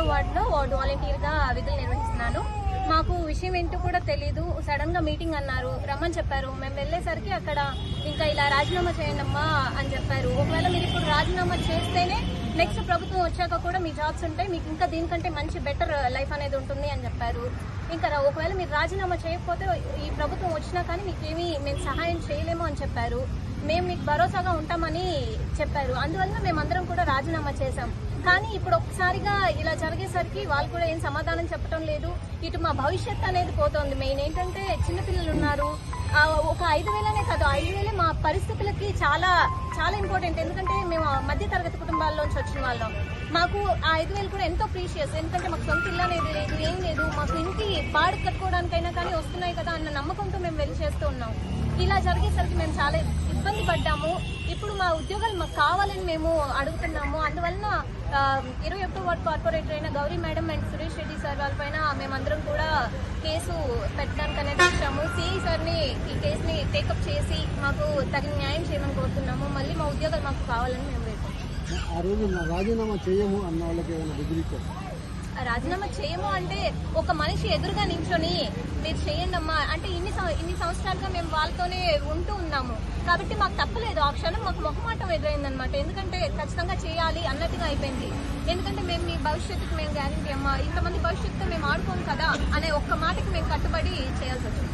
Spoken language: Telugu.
6వ వార్డులో వాలంటీర్గా విధులు నిర్వహిస్తున్నాను. మాకు విషయం ఏంటో కూడా తెలీదు. సడన్ గా మీటింగ్ అన్నారు, రమ్మని చెప్పారు. మేము వెళ్ళేసరికి అక్కడ ఇంకా ఇలా రాజీనామా చేయండి అమ్మా అని చెప్పారు. ఒకవేళ మీరు ఇప్పుడు రాజీనామా చేస్తేనే నెక్స్ట్ ప్రభుత్వం వచ్చాక కూడా మీ జాబ్స్ ఉంటాయి, మీకు ఇంకా దీనికంటే మంచి బెటర్ లైఫ్ అనేది ఉంటుంది అని చెప్పారు. ఇంకా ఒకవేళ మీరు రాజీనామా చేయకపోతే ఈ ప్రభుత్వం వచ్చినా కానీ మీకేమీ మేము సహాయం చేయలేము అని చెప్పారు. మేము మీకు భరోసాగా ఉంటామని చెప్పారు. అందువల్ల మేమందరం కూడా రాజీనామా చేశాం. కానీ ఇప్పుడు ఒక్కసారిగా ఇలా జరిగేసరికి వాళ్ళు కూడా ఏం సమాధానం చెప్పడం లేదు. ఇటు మా భవిష్యత్ అనేది పోతోంది. మెయిన్ ఏంటంటే చిన్నపిల్లలు ఉన్నారు. ఒక 5,000 కాదు, 5,000 మా పరిస్థితులకి చాలా చాలా ఇంపార్టెంట్. ఎందుకంటే మేము మధ్య తరగతి కుటుంబాల్లోంచి వచ్చిన వాళ్ళం. మాకు ఆ 5,000 కూడా ఎంతో ప్రీషియస్. ఎందుకంటే మాకు సొంత ఇల్లు అనేది లేదు, ఏం లేదు. మాకు ఇంటి బాడు కట్టుకోవడానికైనా కానీ వస్తున్నాయి కదా అన్న నమ్మకంతో మేము వెళ్ళి చేస్తూ ఉన్నాం. ఇలా జరిగేసరికి మేము చాలా ఇబ్బంది పడ్డాము. ఇప్పుడు మా ఉద్యోగాలు మాకు కావాలని మేము అడుగుతున్నాము. అందువలన 21వ వార్డు కార్పొరేటర్ అయిన Gauri madam and Suresh Reddy sir వాళ్ళపైన మేమందరం కూడా కేసు పెట్టడానికి అనేది వచ్చాము. సిఐ సార్ని ఈ కేసుని టేకప్ చేసి మాకు తగిన న్యాయం చేయమని కోరుతున్నాము. మళ్ళీ మా ఉద్యోగాలు మాకు కావాలని మేము ఆ రోజు రాజీనామా చేయము అన్న వాళ్ళకి ఏమైనా బెదిరించారు? రాజీనామా చేయము అంటే ఒక మనిషి ఎదురుగా నించొని మీరు చేయండి అమ్మా అంటే ఇన్ని సంవత్సరాలుగా మేము వాళ్ళతోనే ఉంటూ ఉన్నాము కాబట్టి మాకు తప్పలేదు. ఆ క్షణం మాకు మొహమాటం ఎదురైందనమాట. ఎందుకంటే ఖచ్చితంగా చేయాలి అన్నట్టుగా అయిపోయింది. ఎందుకంటే మేము మీ భవిష్యత్తుకి మేము గ్యారెంటీ అమ్మా, ఇంతమంది భవిష్యత్తుతో మేము ఆడుకోము కదా అనే ఒక్క మాటకి మేము కట్టుబడి చేయాల్సి వచ్చింది.